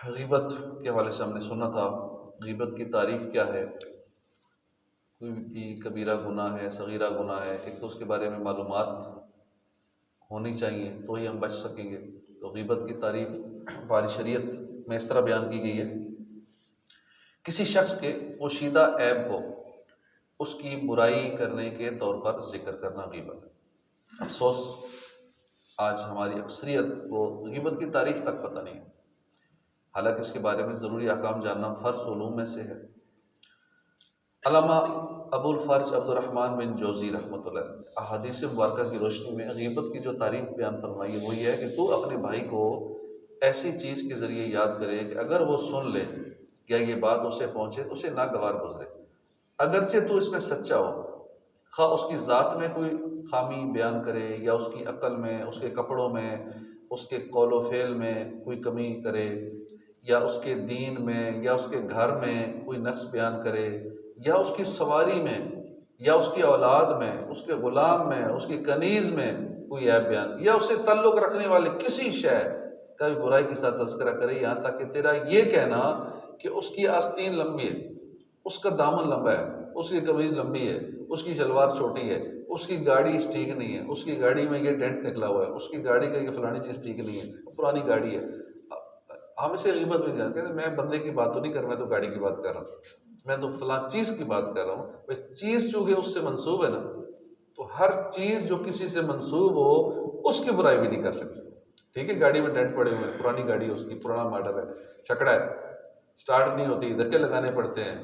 غیبت کے حوالے سے ہم نے سنا تھا غیبت کی تعریف کیا ہے، کوئی بھی کبیرہ گناہ ہے، صغیرہ گناہ ہے، ایک تو اس کے بارے میں معلومات ہونی چاہیے تو ہی ہم بچ سکیں گے۔ تو غیبت کی تعریف ہماری شریعت میں اس طرح بیان کی گئی ہے، کسی شخص کے پوشیدہ عیب کو اس کی برائی کرنے کے طور پر ذکر کرنا غیبت ہے۔ افسوس آج ہماری اکثریت کو غیبت کی تعریف تک پتہ نہیں ہے، حالانکہ اس کے بارے میں ضروری احکام جاننا فرض علوم میں سے ہے۔ علامہ ابو الفرج عبد الرحمن بن جوزی رحمۃ اللہ علیہ احادیث مبارکہ کی روشنی میں غیبت کی جو تعریف بیان فرمائی ہے وہ یہ ہے کہ تو اپنے بھائی کو ایسی چیز کے ذریعے یاد کرے کہ اگر وہ سن لے یا یہ بات اسے پہنچے تو اسے ناگوار گزرے، اگرچہ تو اس میں سچا ہو، خواہ اس کی ذات میں کوئی خامی بیان کرے یا اس کی عقل میں، اس کے کپڑوں میں، اس کے قول و فعل میں کوئی کمی کرے، یا اس کے دین میں یا اس کے گھر میں کوئی نقص بیان کرے، یا اس کی سواری میں یا اس کی اولاد میں، اس کے غلام میں، اس کی کنیز میں کوئی عیب بیان، یا اس سے تعلق رکھنے والے کسی شے کا بھی برائی کے ساتھ تذکرہ کرے، یہاں تک کہ تیرا یہ کہنا کہ اس کی آستین لمبی ہے، اس کا دامن لمبا ہے، اس کی قمیض لمبی ہے، اس کی شلوار چھوٹی ہے، اس کی گاڑی ٹھیک نہیں ہے، اس کی گاڑی میں یہ ڈینٹ نکلا ہوا ہے، اس کی گاڑی کا یہ فلانی چیز ٹھیک نہیں ہے، پرانی گاڑی ہے، ہم اسے غیبت میں جانتے ہیں۔ میں بندے کی بات تو نہیں کر رہا، میں تو گاڑی کی بات کر رہا ہوں، میں تو فلاں چیز کی بات کر رہا ہوں۔ بس چیز چونکہ اس سے منسوب ہے نا، تو ہر چیز جو کسی سے منسوب ہو اس کی برائی بھی نہیں کر سکتے۔ ٹھیک ہے، گاڑی میں ڈینٹ پڑے ہوئے ہیں، پرانی گاڑی ہے، اس کی پرانا ماڈل ہے، چھکڑا ہے، سٹارٹ نہیں ہوتی، دھکے لگانے پڑتے ہیں،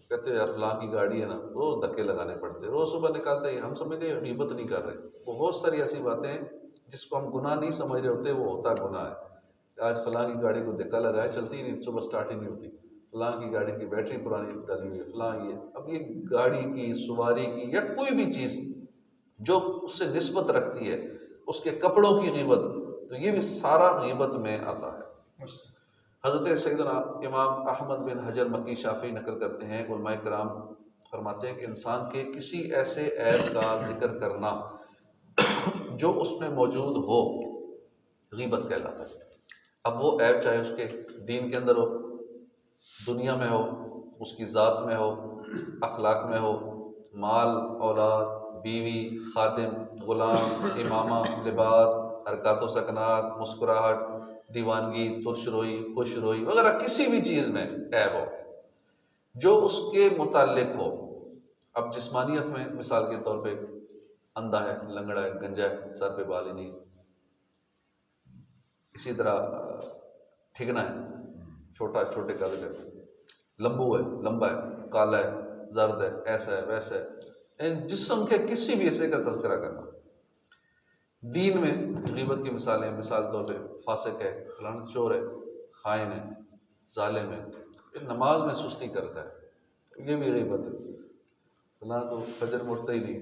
کہتے ہیں یار فلاں کی گاڑی ہے نا، روز دھکے لگانے پڑتے ہیں، روز صبح نکالتے ہیں، ہم سمجھتے ہیں غیبت نہیں کر رہے۔ بہت ساری ایسی باتیں ہیں جس کو ہم گناہ نہیں سمجھ رہے ہوتے، وہ ہوتا گناہ ہے۔ آج فلاں کی گاڑی کو دھکا لگایا، چلتی ہی نہیں، صبح سٹارٹ ہی نہیں ہوتی، فلاں کی گاڑی کی بیٹری پرانی ڈلی ہوئی ہے، فلاں یہ۔ اب یہ گاڑی کی، سواری کی، یا کوئی بھی چیز جو اس سے نسبت رکھتی ہے، اس کے کپڑوں کی غیبت، تو یہ بھی سارا غیبت میں آتا ہے۔ حضرت سیدنا امام احمد بن حجر مکی شافعی نقل کرتے ہیں، علماء کرام فرماتے ہیں کہ انسان کے کسی ایسے عیب کا ذکر کرنا جو اس میں موجود ہو غیبت کہلاتا ہے۔ اب وہ عیب چاہے اس کے دین کے اندر ہو، دنیا میں ہو، اس کی ذات میں ہو، اخلاق میں ہو، مال، اولاد، بیوی، خادم، غلام، امامہ، لباس، حرکات و سکنات، مسکراہٹ، دیوانگی، ترش روئی، خوش روئی وغیرہ کسی بھی چیز میں عیب ہو جو اس کے متعلق ہو۔ اب جسمانیت میں مثال کے طور پہ اندھا ہے، لنگڑا ہے، گنجا ہے، سر پہ بال ہی نہیں، اسی طرح ٹھگنا ہے، چھوٹے قد کا، لمبو ہے، لمبا ہے، کالا ہے، زرد ہے، ایسا ہے، ویسا ہے، یعنی جسم کے کسی بھی حصے کا تذکرہ کرنا۔ دین میں غیبت کی مثالیں، مثال طور پہ فاسق ہے، فلاں چور ہے، خائن ہے، ظالم ہے، پھر نماز میں سستی کرتا ہے، یہ بھی غیبت ہے، فلاں تو فجر میں اٹھتا ہی نہیں،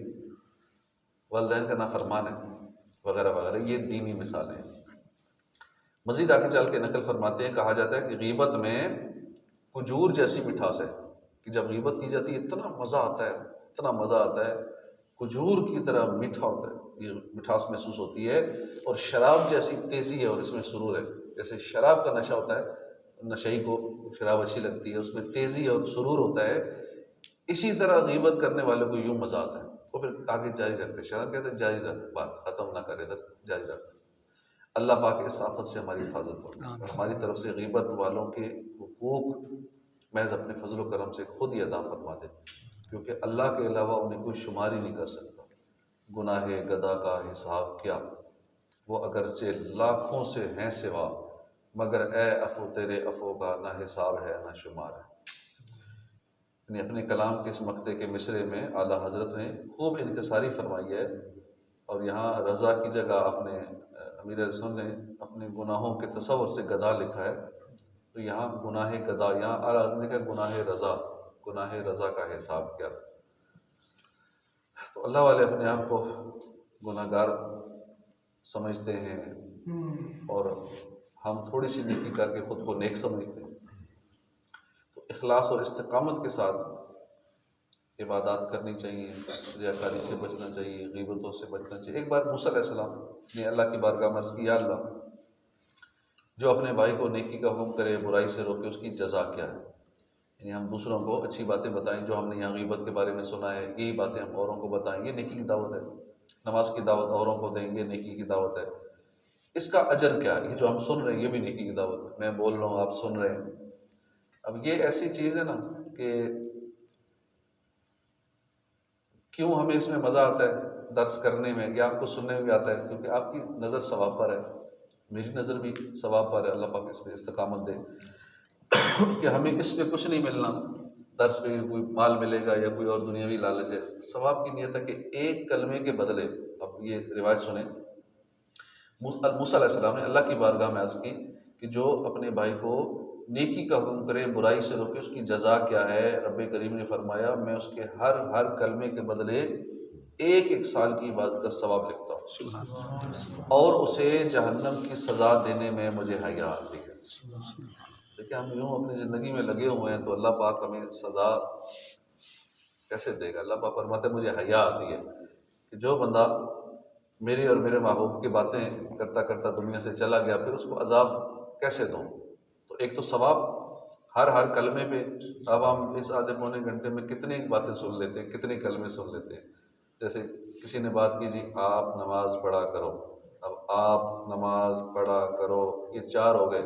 والدین کا نافرمان ہے، وغیرہ وغیرہ، یہ دینی مثالیں ہیں۔ مزید آگے چل کے نقل فرماتے ہیں، کہا جاتا ہے کہ غیبت میں کھجور جیسی مٹھاس ہے، کہ جب غیبت کی جاتی ہے اتنا مزہ آتا ہے، اتنا مزہ آتا ہے، کھجور کی طرح میٹھا ہوتا ہے، یہ مٹھاس محسوس ہوتی ہے، اور شراب جیسی تیزی ہے اور اس میں سرور ہے۔ جیسے شراب کا نشہ ہوتا ہے، نشئی کو شراب اچھی لگتی ہے، اس میں تیزی اور سرور ہوتا ہے، اسی طرح غیبت کرنے والوں کو یوں مزہ آتا ہے۔ اور پھر آگے جاری رکھتے، شراب کہتے ہیں جاری رکھ، بات ختم نہ کرے، ادھر جاری رکھ۔ اللہ پاک اس آفت سے ہماری حفاظت فرمائے، اور ہماری طرف سے غیبت والوں کے حقوق محض اپنے فضل و کرم سے خود ہی ادا فرما دے، کیونکہ اللہ کے علاوہ انہیں کوئی شمار ہی نہیں کر سکتا۔ گناہ گدا کا حساب کیا، وہ اگرچہ لاکھوں سے ہیں سوا، مگر اے عفو تیرے عفو کا نہ حساب ہے نہ شمار ہے۔ یعنی اپنے کلام کے اس مقطع کے مصرے میں اعلیٰ حضرت نے خوب انکساری فرمائی ہے، اور یہاں رضا کی جگہ اپنے امیر رسول نے اپنے گناہوں کے تصور سے گدھا لکھا ہے، تو یہاں گناہ گدھا، یہاں اعلیٰ حضرت نے کہا گناہ رضا، گناہ رضا کا حساب کیا۔ تو اللہ والے اپنے آپ کو گناہ گار سمجھتے ہیں، اور ہم تھوڑی سی نیکی کر کے خود کو نیک سمجھتے ہیں۔ تو اخلاص اور استقامت کے ساتھ عبادات کرنی چاہیے، ریاکاری سے بچنا چاہیے، غیبتوں سے بچنا چاہیے۔ ایک بار موسیٰ علیہ السلام نے اللہ کی بارگاہ میں عرض کی، یا اللہ جو اپنے بھائی کو نیکی کا حکم کرے برائی سے روکے اس کی جزا کیا ہے؟ یعنی ہم دوسروں کو اچھی باتیں بتائیں، جو ہم نے یہاں غیبت کے بارے میں سنا ہے یہی باتیں ہم اوروں کو بتائیں، یہ نیکی کی دعوت ہے۔ نماز کی دعوت اوروں کو دیں، یہ نیکی کی دعوت ہے۔ اس کا اجر کیا ہے؟ یہ جو ہم سن رہے ہیں یہ بھی نیکی کی دعوت ہے، میں بول رہا ہوں آپ سن رہے ہیں۔ اب یہ ایسی چیز ہے نا کہ کیوں ہمیں اس میں مزہ آتا ہے درس کرنے میں یا آپ کو سننے میں بھی آتا ہے؟ کیونکہ آپ کی نظر ثواب پر ہے، میری نظر بھی ثواب پر ہے، اللہ پاک اس پہ استقامت دے کہ ہمیں اس پہ کچھ نہیں ملنا، درس پہ کوئی مال ملے گا یا کوئی اور دنیاوی لالچ ہے۔ ثواب کی نیت ہے کہ ایک کلمے کے بدلے، اب یہ روایت سنیں، موسیٰ علیہ السلام نے اللہ کی بارگاہ میں عرض کی کہ جو اپنے بھائی کو نیکی کا حکم کرے برائی سے روکے اس کی جزا کیا ہے؟ رب کریم نے فرمایا میں اس کے ہر کلمے کے بدلے ایک سال کی عبادت کا ثواب لکھتا ہوں اور اسے جہنم کی سزا دینے میں مجھے حیا آتی ہے۔ دیکھیں ہم یوں اپنی زندگی میں لگے ہوئے ہیں تو اللہ پاک ہمیں سزا کیسے دے گا؟ اللہ پاک فرماتے ہیں مجھے حیا آتی ہے کہ جو بندہ میری اور میرے محبوب کی باتیں کرتا کرتا دنیا سے چلا گیا پھر اس کو عذاب کیسے دوں؟ تو ایک تو ثواب ہر کلمے پہ، اب ہم اس آدھے پونے گھنٹے میں کتنی باتیں سن لیتے ہیں، کتنے کلمے سن لیتے ہیں۔ جیسے کسی نے بات کی جی آپ نماز پڑھا کرو، اب آپ نماز پڑھا کرو، یہ 4 ہو گئے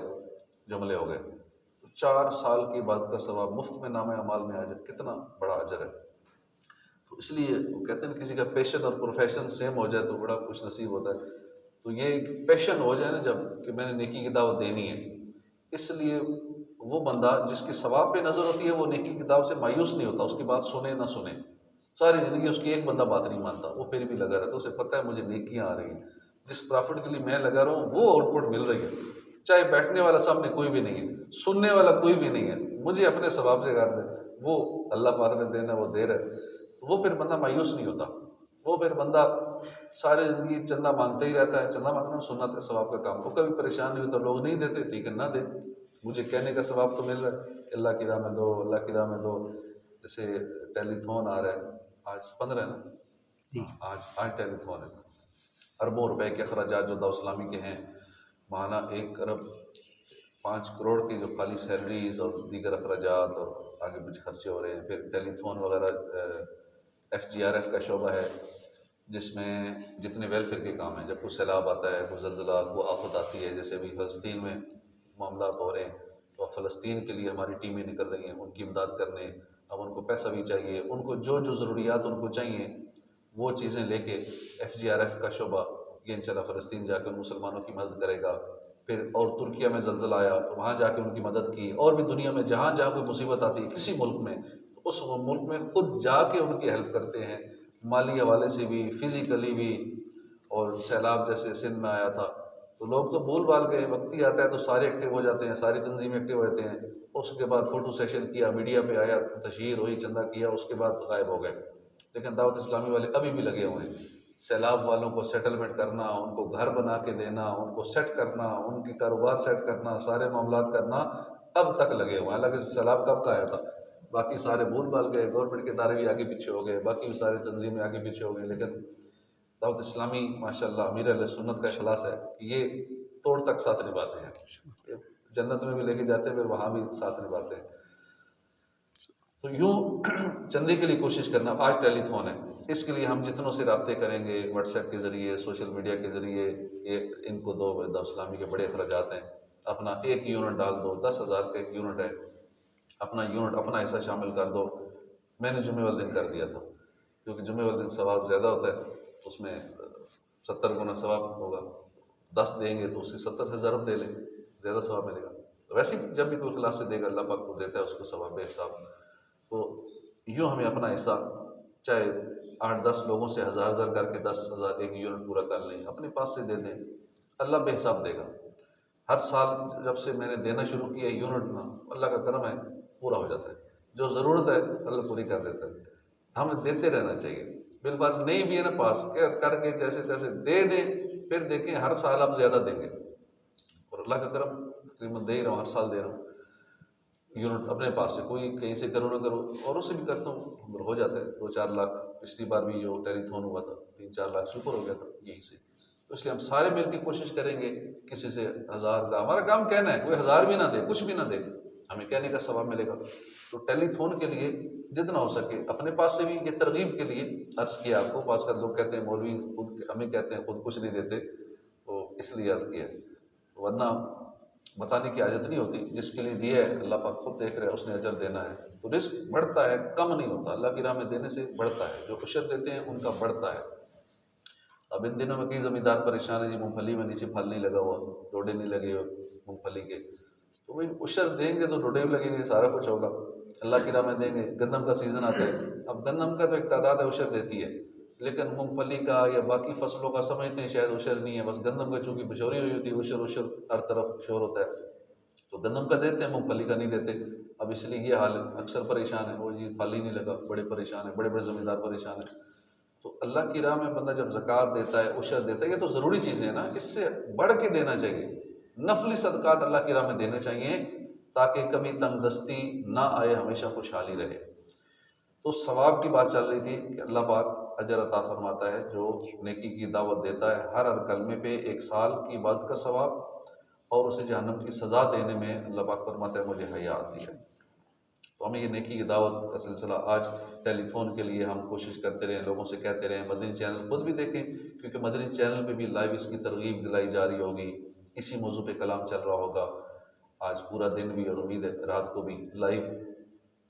جملے ہو گئے، تو 4 سال کی بات کا ثواب مفت میں نامہ اعمال میں آ جائے، کتنا بڑا اجر ہے۔ تو اس لیے وہ کہتے ہیں کسی کا پیشن اور پروفیشن سیم ہو جائے تو بڑا خوش نصیب ہوتا ہے۔ تو یہ ایک پیشن ہو جائے نا جب کہ میں نے نیکی کی دعوت دینی ہے، اس لیے وہ بندہ جس کی ثواب پہ نظر ہوتی ہے وہ نیکی کی دعوت سے مایوس نہیں ہوتا، اس کی بات سنے نہ سنے، ساری زندگی اس کی ایک بندہ بات نہیں مانتا، وہ پھر بھی لگا رہتا ہے، اسے پتہ ہے مجھے نیکیاں آ رہی ہیں، جس پرافٹ کے لیے میں لگا رہا ہوں وہ آؤٹ پٹ مل رہی ہے، چاہے بیٹھنے والا سامنے کوئی بھی نہیں ہے، سننے والا کوئی بھی نہیں ہے، مجھے اپنے ثواب سے غرض ہے، وہ اللہ پاک نے دینا وہ دے رہا ہے، تو وہ پھر بندہ مایوس نہیں ہوتا، وہ پھر بندہ ساری زندگی چندہ مانگتا ہی رہتا ہے، چندہ مانگنا سنت ہے ثواب کا کام، وہ کبھی پریشان نہیں ہوتا، لوگ نہیں دیتے ٹھیک ہے نہ دے، مجھے کہنے کا ثواب تو مل رہا ہے، اللہ کی راہ میں دو، اللہ کی راہ میں دو۔ جیسے ٹیلی تھون آ رہا ہے، آج 15 ہے نا، آج ٹیلی تھون ہے، اربوں روپے کے اخراجات جو دعوت اسلامی کے ہیں، ماہانہ 1 ارب 5 کروڑ کی جو خالی سیلریز اور دیگر اخراجات اور آگے کچھ خرچے ہو رہے ہیں، پھر ٹیلی تھون وغیرہ FGRF کا شعبہ ہے جس میں جتنے ویلفیئر کے کام ہیں، جب کوئی سیلاب آتا ہے، کوئی زلزلہ، کوئی آفت آتی ہے، جیسے ابھی فلسطین میں معاملات ہو رہے ہیں تو اب فلسطین کے لیے ہماری ٹیمیں نکل رہی ہیں ان کی امداد کرنے، اب ان کو پیسہ بھی چاہیے، ان کو جو ضروریات ان کو چاہیے وہ چیزیں لے کے FGRF کا شعبہ یہ انشاءاللہ فلسطین جا کے ان مسلمانوں کی مدد کرے گا۔ پھر اور ترکیہ میں زلزلہ آیا تو وہاں جا کے ان کی مدد کی، اور بھی دنیا میں جہاں جہاں کوئی مصیبت آتی ہے کسی ملک میں تو اس ملک میں خود جا کے ان کی ہیلپ کرتے ہیں، مالی حوالے سے بھی، فزیکلی بھی۔ اور سیلاب جیسے سندھ میں آیا تھا تو لوگ تو بھول بھال گئے، وقت ہی آتا ہے تو سارے ایکٹیو ہو جاتے ہیں، ساری تنظیمیں ایکٹیو ہو جاتے ہیں، اس کے بعد فوٹو سیشن کیا، میڈیا پہ آیا، تشہیر ہوئی، چندہ کیا، اس کے بعد غائب ہو گئے۔ لیکن دعوت اسلامی والے ابھی بھی لگے ہوئے ہیں، سیلاب والوں کو سیٹلمنٹ کرنا، ان کو گھر بنا کے دینا، ان کو سیٹ کرنا، ان کے کاروبار سیٹ کرنا، سارے معاملات کرنا، اب تک لگے ہوئے ہیں۔ حالانکہ سیلاب کب کا آیا تھا، باقی سارے بھول بھال گئے، گورنمنٹ کے ادارے بھی آگے پیچھے ہو گئے، باقی بھی ساری تنظیمیں آگے پیچھے ہو گئی، لیکن دعوت اسلامی ماشاءاللہ امیر اہل سنت کا اخلاص ہے کہ یہ توڑ تک ساتھ نبھاتے ہیں، جنت میں بھی لے کے جاتے ہیں، پھر وہاں بھی ساتھ نبھاتے ہیں۔ تو یوں چندے کے لیے کوشش کرنا۔ آج ٹیلی فون ہے، اس کے لیے ہم جتنوں سے رابطے کریں گے، واٹس ایپ کے ذریعے، سوشل میڈیا کے ذریعے، یہ ان کو دو، دعوت اسلامی کے بڑے اخراجات ہیں، اپنا 1 یونٹ ڈال دو، 10,000 کا 1 یونٹ ہے، اپنا یونٹ اپنا حصہ شامل کر دو۔ میں نے جمعے والے دن کر دیا تھا کیونکہ جمعے والے دن ثواب زیادہ ہوتا ہے، اس میں 70 گنا ثواب ہوگا، 10 دیں گے تو اس سے 70 سے ضرب دے لیں، زیادہ ثواب ملے گا۔ ویسے جب بھی کوئی اخلاص سے دے گا اللہ پاک کو دیتا ہے اس کو ثواب بے حساب۔ تو یوں ہمیں اپنا حصہ چاہے 8-10 لوگوں سے 1000 کر کے 10,000 1 یونٹ پورا کر لیں، اپنے پاس سے دے دیں، اللہ بے حساب دے گا۔ ہر سال جب سے میں نے دینا شروع کیا یونٹ میں، اللہ کا کرم ہے پورا ہو جاتا ہے، جو ضرورت ہے اللہ پوری کر دیتا ہے۔ ہمیں دیتے رہنا چاہیے، بالفاظ نہیں بھی ہے نا پاس کر کے جیسے تیسے دے دیں، پھر دیکھیں ہر سال آپ زیادہ دیں گے، اور اللہ کا کرم تقریباً دے ہی رہا ہوں، ہر سال دے رہا ہوں یونٹ اپنے پاس سے، کوئی کہیں سے کرو نہ کرو، اور اسے بھی کرتا ہوں، ہو جاتا ہے 2-4 لاکھ۔ پچھلی بار بھی جو ٹیلی تھون ہوا تھا 3-4 لاکھ سے اوپر ہو گیا تھا یہیں سے۔ تو اس لیے ہم سارے مل کے کوشش کریں گے، کسی سے 1000 کا، ہمارا کام کہنا ہے، کوئی 1000 بھی نہ دے، کچھ بھی نہ دے، ہمیں کہنے کا ثواب ملے گا۔ تو ٹیلی تھون کے لیے جتنا ہو سکے اپنے پاس سے بھی، یہ ترغیب کے لیے عرض کیا آپ کو۔ بعض کا لوگ کہتے ہیں مولوی خود، ہمیں کہتے ہیں خود کچھ نہیں دیتے، تو اس لیے عرض کیا، ورنہ بتانے کی حاجت نہیں ہوتی۔ جس کے لیے دیا ہے اللہ پاک خود دیکھ رہے ہیں، اس نے اجر دینا ہے۔ تو رزق بڑھتا ہے، کم نہیں ہوتا، اللہ کی راہ میں دینے سے بڑھتا ہے، جو عشر دیتے ہیں ان کا بڑھتا ہے۔ اب ان دنوں میں کئی زمیندار پریشان ہیں جی، مونگ پھلی میں نیچے پھل نہیں لگا ہوا، ڈوڈے نہیں لگے ہوئے مونگ پھلی کے، تو بھائی عشر دیں گے تو ڈوڈے بھی لگیں گے، سارا کچھ ہوگا۔ اللہ کی راہ میں دیں گے، گندم کا سیزن آتا ہے، اب گندم کا تو ایک تعداد ہے عشر دیتی ہے، لیکن مونگ پھلی کا یا باقی فصلوں کا سمجھتے ہیں شاید عشر نہیں ہے، بس گندم کا چونکہ بچوری ہوئی ہوتی ہے، عشر عشر ہر طرف شور ہوتا ہے، تو گندم کا دیتے ہیں، مونگ پھلی کا نہیں دیتے۔ اب اس لیے یہ حال ہے، اکثر پریشان ہے، وہ جی پھل ہی نہیں لگا، بڑے پریشان ہیں، بڑے بڑے زمیندار پریشان ہیں۔ تو اللہ کی راہ میں بندہ جب زکوٰۃ دیتا ہے، عشر دیتا ہے، یہ تو ضروری چیزیں ہیں نا، اس سے بڑھ کے دینا چاہیے۔ نفلی صدقات اللہ کی راہ میں دینے چاہیے تاکہ کبھی تنگ دستی نہ آئے، ہمیشہ خوشحالی رہے۔ تو ثواب کی بات چل رہی تھی کہ اللہ پاک اجر عطا فرماتا ہے جو نیکی کی دعوت دیتا ہے، ہر کلمے پہ 1 سال کی عبادت کا ثواب، اور اسے جہنم کی سزا دینے میں اللہ پاک فرماتا ہے مجھے حیا آتی ہے۔ تو ہمیں یہ نیکی کی دعوت کا سلسلہ آج ٹیلی فون کے لیے ہم کوشش کرتے رہیں، لوگوں سے کہتے رہیں، مدنی چینل خود بھی دیکھیں، کیونکہ مدنی چینل پہ بھی لائیو اس کی ترغیب دلائی جا رہی ہوگی، اسی موضوع پہ کلام چل رہا ہوگا آج پورا دن بھی، اور امید ہے رات کو بھی لائیو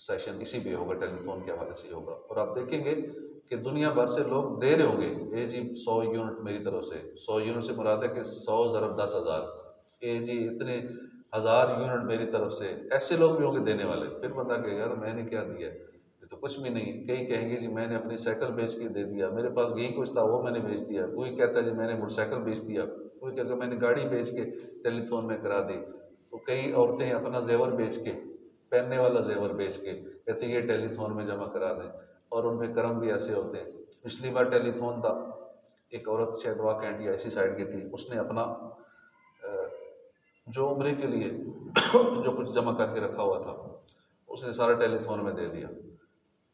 سیشن اسی پہ ہوگا، ٹیلی فون کے حوالے سے ہی ہوگا۔ اور آپ دیکھیں گے کہ دنیا بھر سے لوگ دے رہے ہوں گے، اے جی 100 یونٹ میری طرف سے، 100 یونٹ سے مراد ہے کہ 100 ضرب 10,000، اے جی اتنے 1000 یونٹ میری طرف سے، ایسے لوگ بھی ہوں گے دینے والے۔ پھر بندہ کہ یار میں نے کیا دیا ہے، یہ تو کچھ بھی نہیں۔ کئی کہیں گے جی میں نے اپنی سائیکل بیچ کے دے دیا، میرے پاس یہی کچھ تھا وہ میں نے بیچ دیا، کوئی کہتا ہے جی میں نے موٹر سائیکل بیچ دیا، کوئی کہتا ہے میں نے گاڑی بیچ کے ٹیلی فون میں کرا دی۔ تو کئی عورتیں اپنا زیور بیچ کے، پہننے والا زیور بیچ کے کہتے ہیں یہ ٹیلی فون میں جمع کرا دیں، اور ان پہ کرم بھی ایسے ہوتے ہیں۔ پچھلی بار ٹیلی فون تھا، ایک عورت شاید واہ کینٹ یا ایسی سائڈ کی تھی، اس نے اپنا جو عمرے کے لیے جو کچھ جمع کر کے رکھا ہوا تھا اس نے سارا ٹیلی فون میں دے دیا۔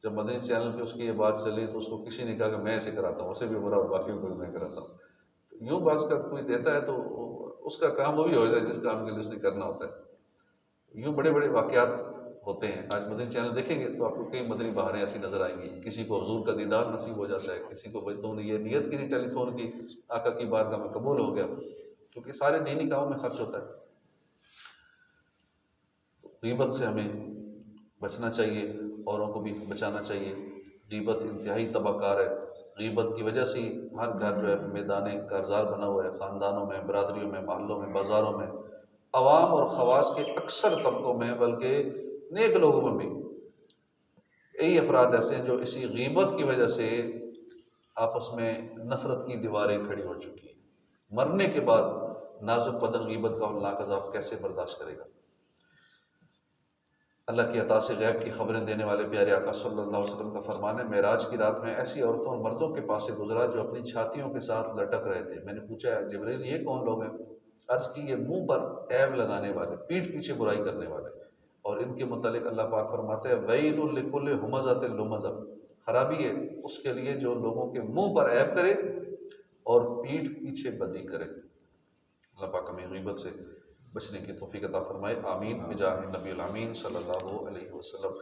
جب مدنی چینل پہ اس کی یہ بات چلی تو اس کو کسی نے کہا کہ میں اسے کراتا ہوں، اسے بھی برا، باقی کو بھی میں کراتا ہوں۔ تو یوں بعض کا کوئی دیتا ہے تو اس کا کام وہ بھی ہو جاتا ہے جس کام کے لیے اس نے کرنا ہوتا ہے۔ یوں بڑے بڑے واقعات ہوتے ہیں۔ آج مدنی چینل دیکھیں گے تو آپ کو کئی مدنی بہاریں ایسی نظر آئیں گی، کسی کو حضور کا دیدار نصیب ہو جاتا ہے، کسی کو بچوں نے یہ نیت کی تھی ٹیلی فون کی، آقا کی بارگاہ میں قبول ہو گیا، کیونکہ سارے دینی کاموں میں خرچ ہوتا ہے۔ غیبت سے ہمیں بچنا چاہیے، اوروں کو بھی بچانا چاہیے۔ غیبت انتہائی تباہ کار ہے، غیبت کی وجہ سے ہی ہر گھر جو ہے میدان کارزار بنا ہوا ہے، خاندانوں میں، برادریوں میں، محلوں میں، بازاروں میں، عوام اور خواص کے اکثر طبقوں میں، بلکہ نیک لوگوں میں بھی کئی افراد ایسے ہیں جو اسی غیبت کی وجہ سے آپس میں نفرت کی دیواریں کھڑی ہو چکی ہیں۔ مرنے کے بعد نازک بدن غیبت کا ہولناک عذاب کیسے برداشت کرے گا؟ اللہ کی عطا سے غیب کی خبریں دینے والے پیارے آقا صلی اللہ علیہ وسلم کا فرمان ہے، معراج کی رات میں ایسی عورتوں اور مردوں کے پاس سے گزرا جو اپنی چھاتیوں کے ساتھ لٹک رہے تھے۔ میں نے پوچھا جبریل یہ کون لوگ ہیں؟ عرض کی یہ منہ پر عیب لگانے والے، پیٹھ پیچھے برائی کرنے والے۔ اور ان کے متعلق اللہ پاک فرماتے ہیں ویل لکل ہمزۃ لمزہ، خرابی ہے اس کے لیے جو لوگوں کے منہ پر عیب کرے اور پیٹھ پیچھے بدی کرے۔ اللہ پاک ہمیں غیبت سے بچنے کی توفیق عطا فرمائے، آمین بجاہ نبی الامین صلی اللہ علیہ وسلم۔